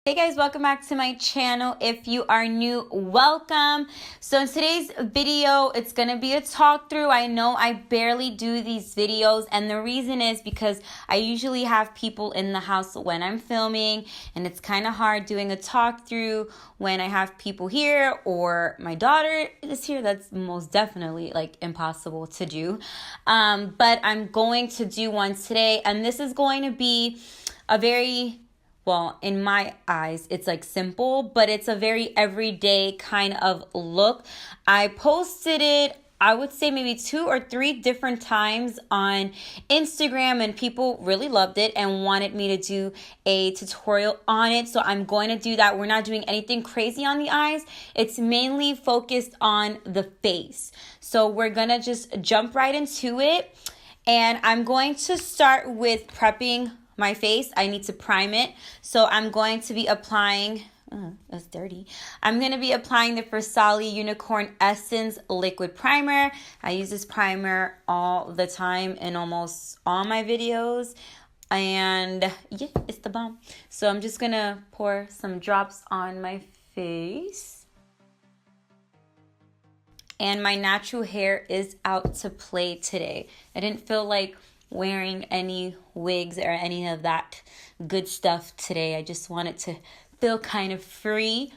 Hey guys, welcome back to my channel. If you are new, welcome. So in today's video, it's gonna be a talk through. I know I barely do these videos, and the reason is because I usually have people in the house when I'm filming, and it's kind of hard doing a talk through when I have people here or my daughter is here. That's most definitely like impossible to do. But I'm going to do one today, and this is going to be a very, well, in my eyes, it's like simple, but it's a very everyday kind of look. I posted it, I would say maybe 2 or 3 different times on Instagram, and people really loved it and wanted me to do a tutorial on it. So I'm going to do that. We're not doing anything crazy on the eyes. It's mainly focused on the face. So we're going to just jump right into it. And I'm going to start with prepping my face. I need to prime it. So I'm going to be applying, that's dirty. I'm going to be applying the Farsali Unicorn Essence Liquid Primer. I use this primer all the time in almost all my videos. And yeah, it's the bomb. So I'm just going to pour some drops on my face. And my natural hair is out to play today. I didn't feel like wearing any wigs or any of that good stuff today. I just wanted to feel kind of free.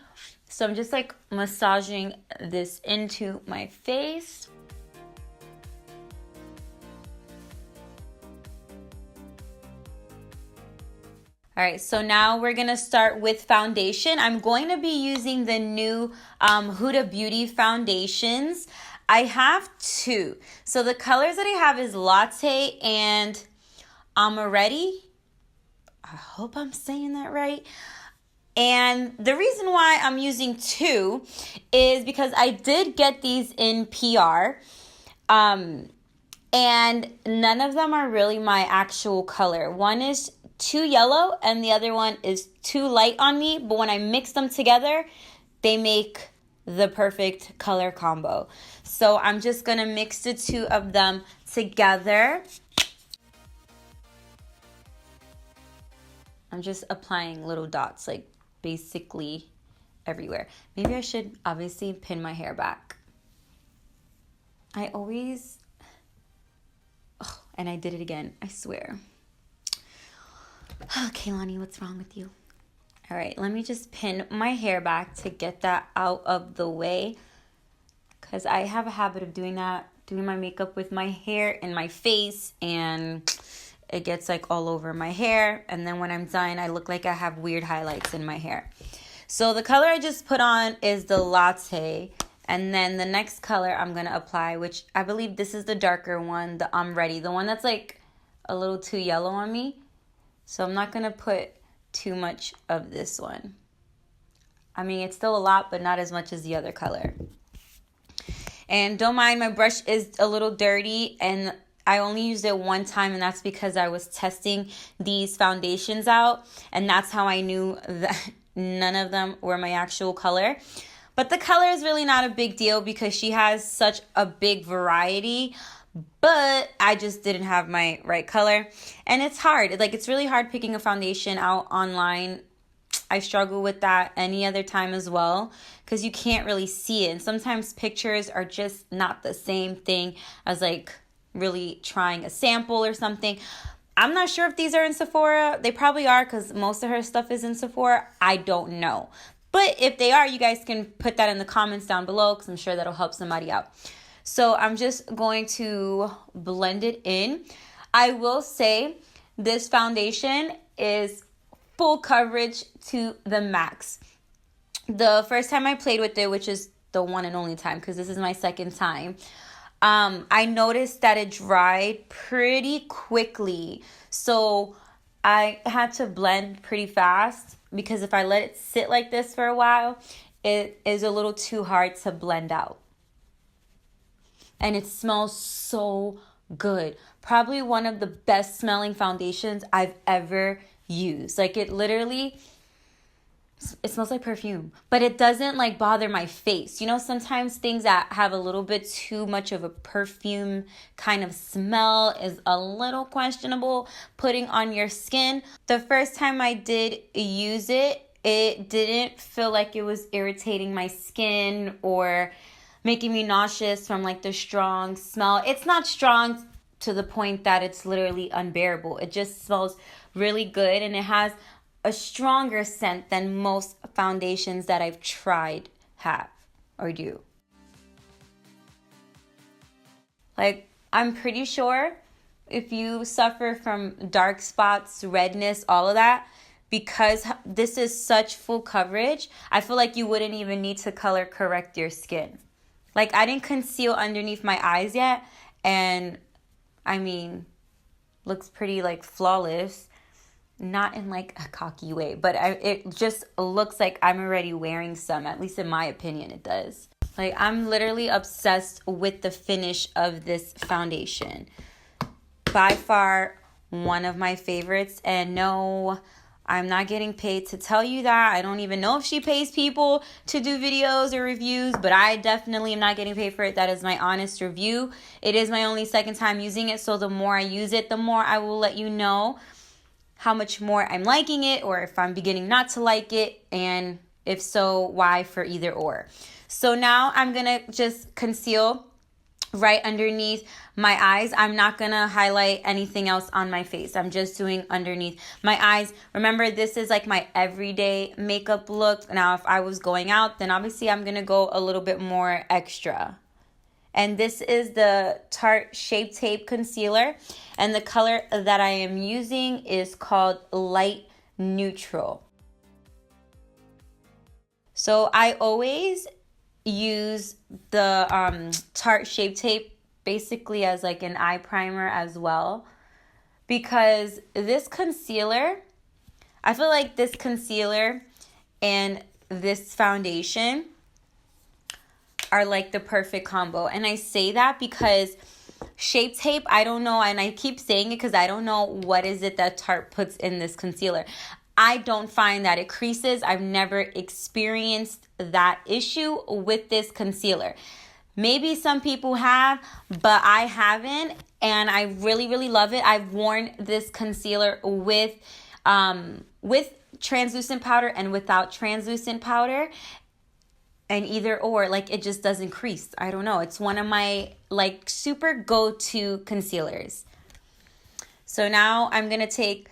So I'm just like massaging this into my face. All right, so now we're gonna start with foundation. I'm going to be using the new Huda Beauty foundations. I have 2. So the colors that I have is Latte and Amaretti. I hope I'm saying that right. And the reason why I'm using 2 is because I did get these in PR. And none of them are really my actual color. One is too yellow and the other one is too light on me. But when I mix them together, they make the perfect color combo. So I'm just gonna mix the 2 of them together. I'm just applying little dots, like basically everywhere. Maybe I should obviously pin my hair back. I always, and I did it again, I swear. Okay, Lonnie, what's wrong with you? All right, let me just pin my hair back to get that out of the way, because I have a habit of doing that, doing my makeup with my hair in my face, and it gets like all over my hair. And then when I'm done, I look like I have weird highlights in my hair. So the color I just put on is the Latte. And then the next color I'm going to apply, which I believe this is the darker one, the Amaretti, the one that's like a little too yellow on me. So I'm not going to put too much of this one. I mean, it's still a lot, but not as much as the other color. And don't mind, my brush is a little dirty, and I only used it one time, and that's because I was testing these foundations out, and that's how I knew that none of them were my actual color. But the color is really not a big deal because she has such a big variety, but I just didn't have my right color. And it's hard. It's really hard picking a foundation out online. I struggle with that any other time as well because you can't really see it. And sometimes pictures are just not the same thing as like really trying a sample or something. I'm not sure if these are in Sephora. They probably are because most of her stuff is in Sephora. I don't know. But if they are, you guys can put that in the comments down below because I'm sure that'll help somebody out. So I'm just going to blend it in. I will say this foundation is full coverage to the max. The first time I played with it, which is the one and only time because this is my second time, I noticed that it dried pretty quickly. So I had to blend pretty fast because if I let it sit like this for a while, it is a little too hard to blend out. And it smells so good. Probably one of the best smelling foundations I've ever used. Like it smells like perfume, but it doesn't like bother my face. You know, sometimes things that have a little bit too much of a perfume kind of smell is a little questionable putting on your skin. The first time I did use it, It didn't feel like it was irritating my skin or making me nauseous from like the strong smell. It's not strong to the point that it's literally unbearable. It just smells really good, and it has a stronger scent than most foundations that I've tried have or do. Like, I'm pretty sure if you suffer from dark spots, redness, all of that, because this is such full coverage, I feel like you wouldn't even need to color correct your skin. Like, I didn't conceal underneath my eyes yet, and I mean, looks pretty like flawless. Not in like a cocky way, but it just looks like I'm already wearing some, at least in my opinion it does. Like, I'm literally obsessed with the finish of this foundation. By far one of my favorites, and no, I'm not getting paid to tell you that. I don't even know if she pays people to do videos or reviews, but I definitely am not getting paid for it. That is my honest review. It is my only second time using it, so the more I use it, the more I will let you know how much more I'm liking it, or if I'm beginning not to like it, and if so, why, for either or. So now I'm going to just conceal right underneath my eyes. I'm not going to highlight anything else on my face. I'm just doing underneath my eyes. Remember, this is like my everyday makeup look. Now, if I was going out, then obviously I'm going to go a little bit more extra. And this is the Tarte Shape Tape Concealer. And the color that I am using is called Light Neutral. So I always use the Tarte Shape Tape basically as like an eye primer as well. Because this concealer, I feel like this concealer and this foundation are like the perfect combo. And I say that because Shape Tape, I don't know, and I keep saying it because I don't know what is it that Tarte puts in this concealer. I don't find that it creases. I've never experienced that issue with this concealer. Maybe some people have, but I haven't, and I really, really love it. I've worn this concealer with translucent powder and without translucent powder. And either or, like, it just doesn't crease. I don't know. It's one of my, like, super go-to concealers. So now I'm going to take,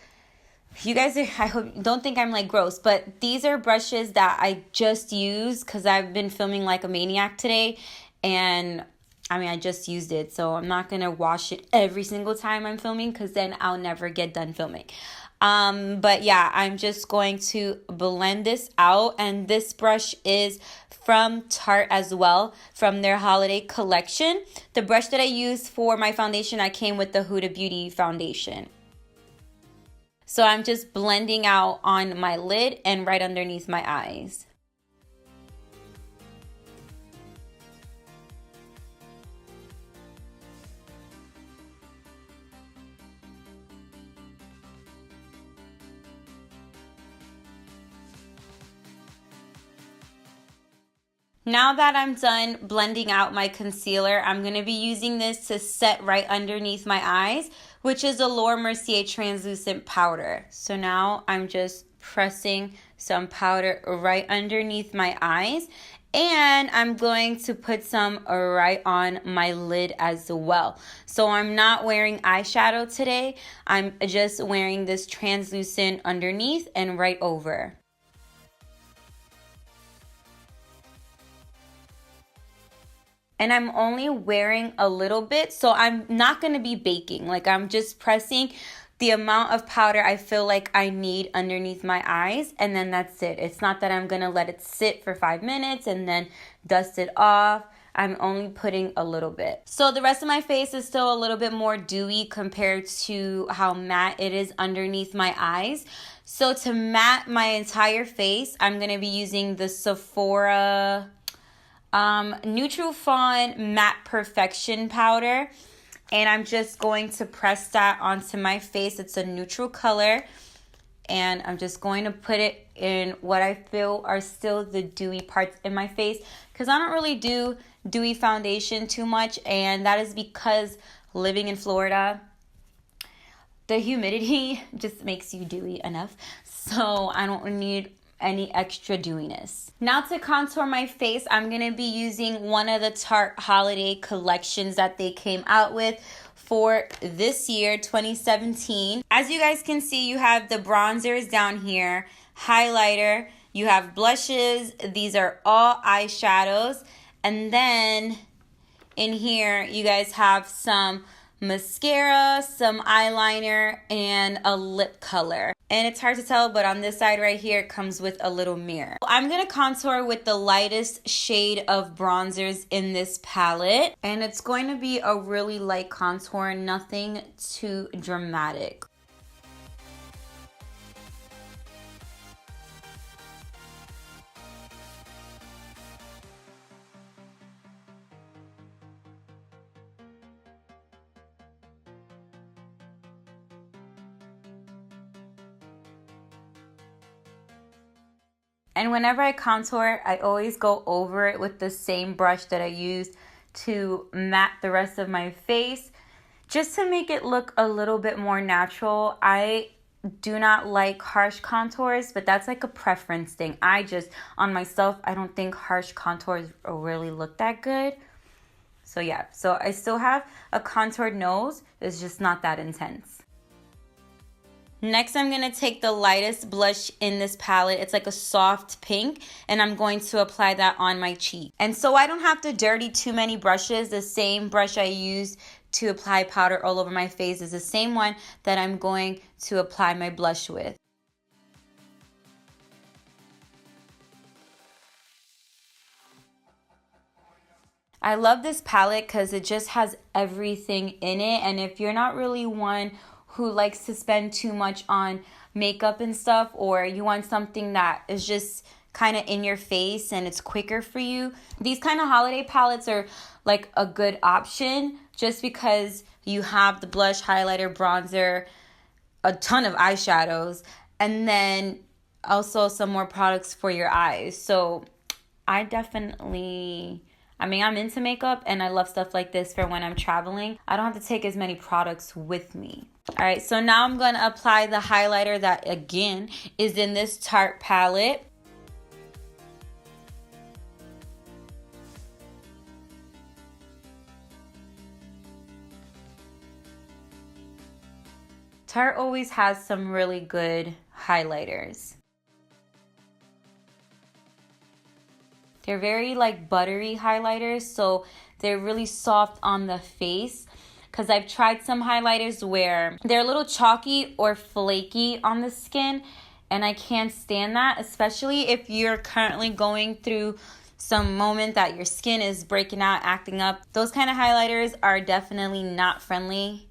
you guys are, I hope, don't think I'm, like, gross, but these are brushes that I just used because I've been filming like a maniac today. And, I mean, I just used it. So I'm not going to wash it every single time I'm filming because then I'll never get done filming. But yeah, I'm just going to blend this out, and this brush is from Tarte as well, from their holiday collection. The brush that I used for my foundation, I came with the Huda Beauty foundation. So I'm just blending out on my lid and right underneath my eyes. Now that I'm done blending out my concealer, I'm going to be using this to set right underneath my eyes, which is a Mercier Translucent powder. So now I'm just pressing some powder right underneath my eyes, and I'm going to put some right on my lid as well. So I'm not wearing eyeshadow today. I'm just wearing this translucent underneath and right over. And I'm only wearing a little bit, so I'm not going to be baking. Like, I'm just pressing the amount of powder I feel like I need underneath my eyes, and then that's it. It's not that I'm going to let it sit for 5 minutes and then dust it off. I'm only putting a little bit. So the rest of my face is still a little bit more dewy compared to how matte it is underneath my eyes. So to matte my entire face, I'm going to be using the Sephora Neutral Fawn Matte Perfection powder, and I'm just going to press that onto my face. It's a neutral color, and I'm just going to put it in what I feel are still the dewy parts in my face, because I don't really do dewy foundation too much, and that is because living in Florida, the humidity just makes you dewy enough. So I don't need any extra dewiness. Now to contour my face, I'm going to be using one of the Tarte holiday collections that they came out with for this year, 2017. As you guys can see, you have the bronzers down here, highlighter, you have blushes, these are all eyeshadows, and then in here you guys have some mascara, some eyeliner, and a lip color. And it's hard to tell, but on this side right here, it comes with a little mirror. I'm going to contour with the lightest shade of bronzers in this palette. And it's going to be a really light contour, nothing too dramatic. And whenever I contour, I always go over it with the same brush that I used to matte the rest of my face, just to make it look a little bit more natural. I do not like harsh contours, but that's like a preference thing. On myself, I don't think harsh contours really look that good. So yeah, so I still have a contoured nose. It's just not that intense. Next, I'm going to take the lightest blush in this palette. It's like a soft pink, and I'm going to apply that on my cheek. And so I don't have to dirty too many brushes. The same brush I used to apply powder all over my face is the same one that I'm going to apply my blush with. I love this palette because it just has everything in it, and if you're not really one who likes to spend too much on makeup and stuff, or you want something that is just kind of in your face and it's quicker for you, these kind of holiday palettes are like a good option, just because you have the blush, highlighter, bronzer, a ton of eyeshadows, and then also some more products for your eyes. So I'm into makeup, and I love stuff like this for when I'm traveling. I don't have to take as many products with me. All right, so now I'm going to apply the highlighter that, again, is in this Tarte palette. Tarte always has some really good highlighters. They're very like buttery highlighters, so they're really soft on the face. Because I've tried some highlighters where they're a little chalky or flaky on the skin, and I can't stand that, especially if you're currently going through some moment that your skin is breaking out, acting up. Those kind of highlighters are definitely not friendly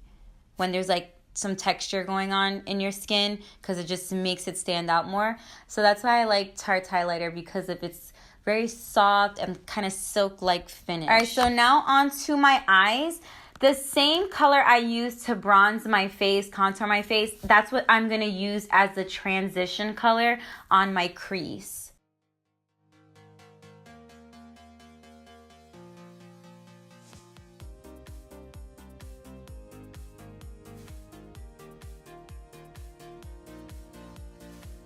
when there's like some texture going on in your skin, because it just makes it stand out more. So that's why I like Tarte highlighter, because of its very soft and kind of silk-like finish. All right, so now on to my eyes. The same color I used to bronze my face, contour my face, that's what I'm going to use as the transition color on my crease.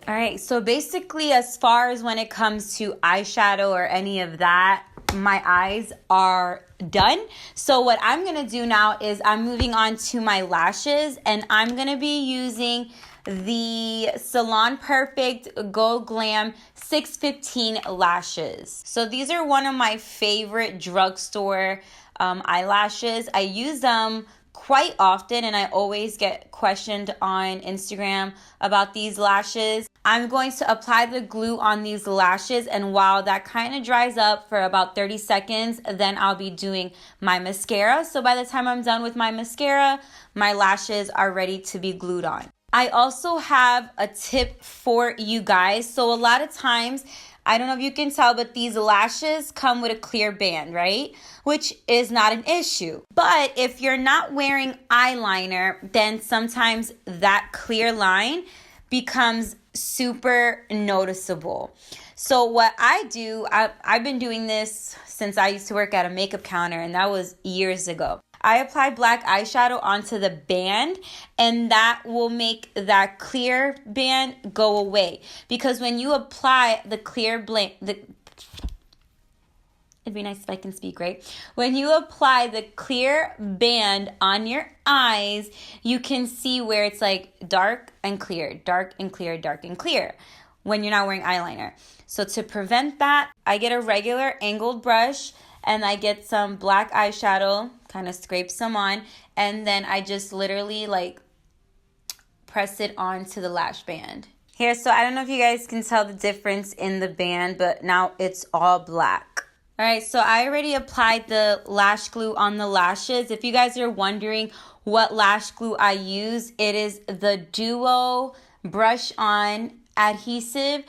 All right, so basically, as far as when it comes to eyeshadow or any of that, my eyes are done. So what I'm going to do now is I'm moving on to my lashes, and I'm going to be using the Salon Perfect Gold Glam 615 lashes. So these are one of my favorite drugstore eyelashes. I use them quite often, and I always get questioned on Instagram about these lashes. I'm going to apply the glue on these lashes, and while that kind of dries up for about 30 seconds, then I'll be doing my mascara. So by the time I'm done with my mascara, my lashes are ready to be glued on. I also have a tip for you guys. So a lot of times, I don't know if you can tell, but these lashes come with a clear band, right? Which is not an issue. But if you're not wearing eyeliner, then sometimes that clear line becomes super noticeable. So what I do, I've been doing this since I used to work at a makeup counter, and that was years ago. I apply black eyeshadow onto the band, and that will make that clear band go away. Because when you apply the clear it'd be nice if I can speak, right? When you apply the clear band on your eyes, you can see where it's like dark and clear, dark and clear, dark and clear when you're not wearing eyeliner. So to prevent that, I get a regular angled brush and I get some black eyeshadow, kind of scrape some on, and then I just literally like press it onto the lash band. Here, so I don't know if you guys can tell the difference in the band, but now it's all black. All right, so I already applied the lash glue on the lashes. If you guys are wondering what lash glue I use, it is the Duo Brush On Adhesive.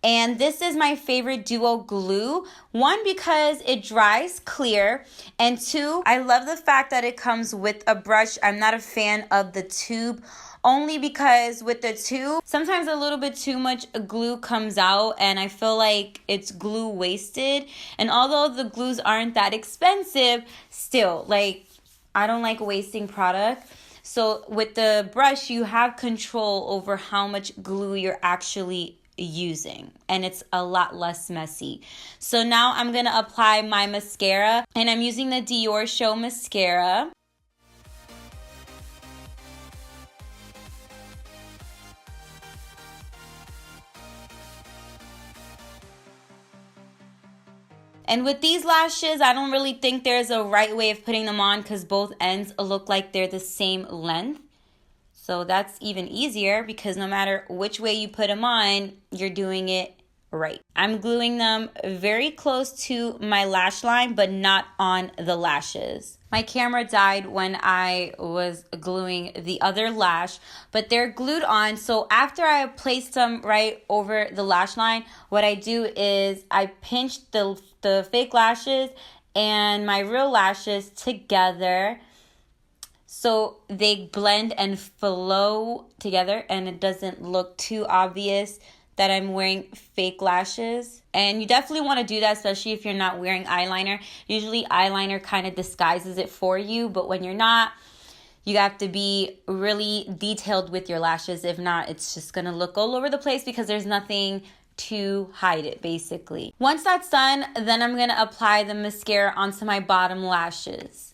And this is my favorite Duo glue. One, because it dries clear. And two, I love the fact that it comes with a brush. I'm not a fan of the tube, only because with the tube, sometimes a little bit too much glue comes out and I feel like it's glue wasted. And although the glues aren't that expensive, still, like, I don't like wasting product. So with the brush, you have control over how much glue you're actually using, and it's a lot less messy. So now I'm going to apply my mascara, and I'm using the DiorShow Mascara. And with these lashes, I don't really think there's a right way of putting them on because both ends look like they're the same length. So that's even easier because no matter which way you put them on, you're doing it right. I'm gluing them very close to my lash line, but not on the lashes. My camera died when I was gluing the other lash, but they're glued on. So after I place them right over the lash line, what I do is I pinch the fake lashes and my real lashes together so they blend and flow together and it doesn't look too obvious that I'm wearing fake lashes. And you definitely want to do that, especially if you're not wearing eyeliner. Usually eyeliner kind of disguises it for you, but when you're not, you have to be really detailed with your lashes. If not, it's just going to look all over the place because there's nothing to hide it, basically. Once that's done, then I'm going to apply the mascara onto my bottom lashes.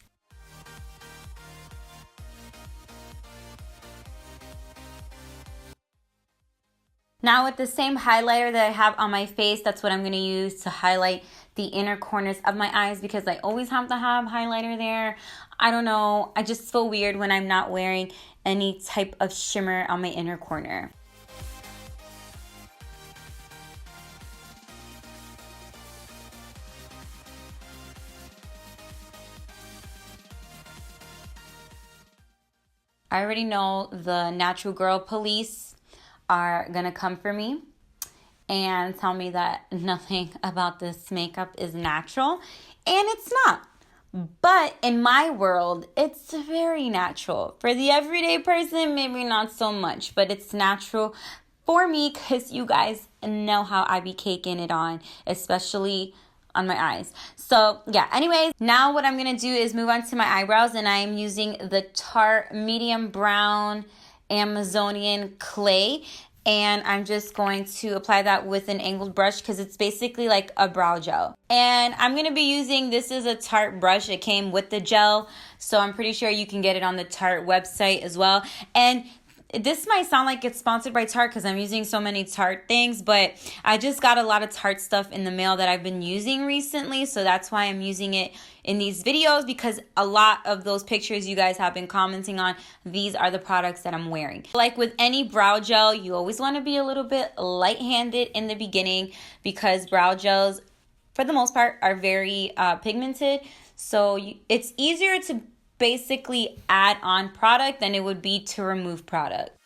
Now with the same highlighter that I have on my face, that's what I'm going to use to highlight the inner corners of my eyes because I always have to have highlighter there. I don't know, I just feel weird when I'm not wearing any type of shimmer on my inner corner. I already know the natural girl police are gonna come for me and tell me that nothing about this makeup is natural, and it's not. But in my world, it's very natural. For the everyday person, maybe not so much, but it's natural for me because you guys know how I be caking it on, especially on my eyes. So yeah, anyways, now what I'm gonna do is move on to my eyebrows, and I'm using the Tarte medium brown Amazonian clay, and I'm just going to apply that with an angled brush because it's basically like a brow gel. And I'm going to be using, this is a Tarte brush. It came with the gel, so I'm pretty sure you can get it on the Tarte website as well. And this might sound like it's sponsored by Tarte because I'm using so many Tarte things, but I just got a lot of Tarte stuff in the mail that I've been using recently, so that's why I'm using it in these videos, because a lot of those pictures you guys have been commenting on, these are the products that I'm wearing. Like with any brow gel, you always want to be a little bit light-handed in the beginning because brow gels, for the most part, are very pigmented, so it's easier to basically add on product than it would be to remove product.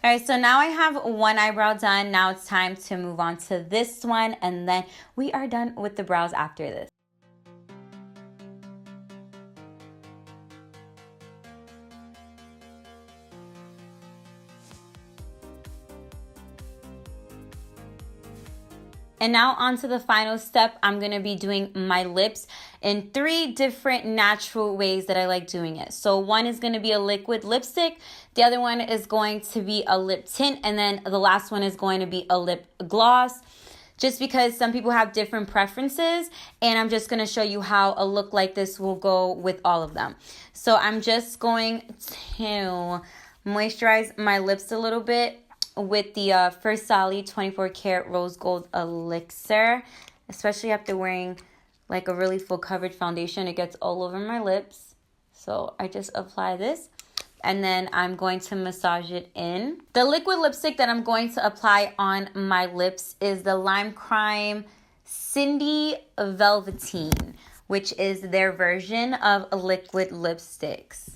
All right, so now I have one eyebrow done. Now it's time to move on to this one, and then we are done with the brows after this. And now on to the final step. I'm going to be doing my lips in 3 different natural ways that I like doing it. So one is going to be a liquid lipstick. The other one is going to be a lip tint. And then the last one is going to be a lip gloss. Just because some people have different preferences. And I'm just going to show you how a look like this will go with all of them. So I'm just going to moisturize my lips a little bit with the Farsali 24 karat rose gold elixir, especially after wearing like a really full coverage foundation. It gets all over my lips. So I just apply this and then I'm going to massage it in. The liquid lipstick that I'm going to apply on my lips is the LimeCrime Cindy Velveteen, which is their version of liquid lipsticks.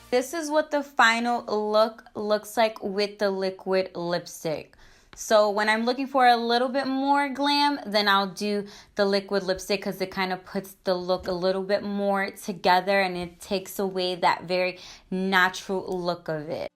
This is what the final look looks like with the liquid lipstick. So when I'm looking for a little bit more glam, then I'll do the liquid lipstick because it kind of puts the look a little bit more together and it takes away that very natural look of it.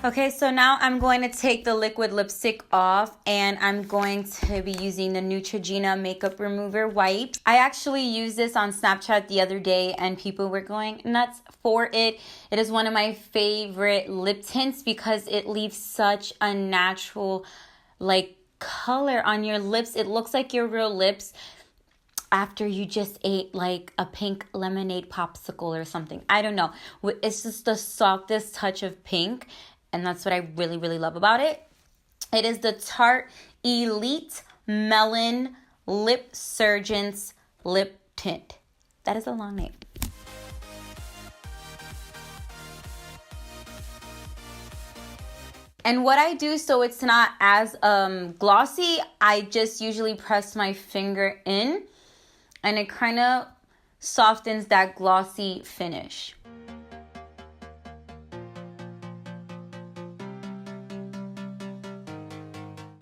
Okay, so now I'm going to take the liquid lipstick off and I'm going to be using the Neutrogena Makeup Remover Wipe. I actually used this on Snapchat the other day and people were going nuts for it. It is one of my favorite lip tints because it leaves such a natural like color on your lips. It looks like your real lips after you just ate like a pink lemonade popsicle or something. I don't know. It's just the softest touch of pink. And that's what I really, really love about it. It is the Tarte Elite Melon Lip Surgeon's Lip Tint. That is a long name. And what I do so it's not as glossy, I just usually press my finger in and it kind of softens that glossy finish.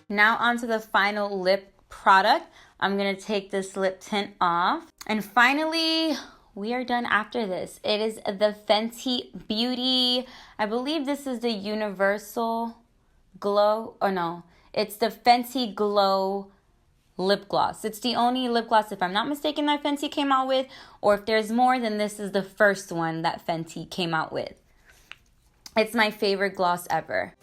Now onto the final lip product. I'm going to take this lip tint off. And finally, we are done after this. It is the Fenty Beauty. I believe this is the Universal Glow. Oh no, it's the Fenty Glow lip gloss. It's the only lip gloss, if I'm not mistaken, that Fenty came out with. Or if there's more, then this is the first one that Fenty came out with. It's my favorite gloss ever.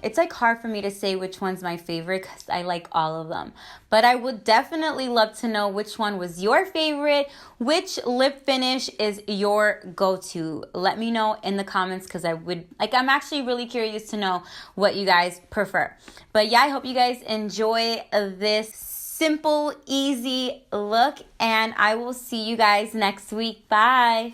It's like hard for me to say which one's my favorite because I like all of them. But I would definitely love to know which one was your favorite. Which lip finish is your go-to? Let me know in the comments because I'm actually really curious to know what you guys prefer. But yeah, I hope you guys enjoy this simple, easy look. And I will see you guys next week. Bye.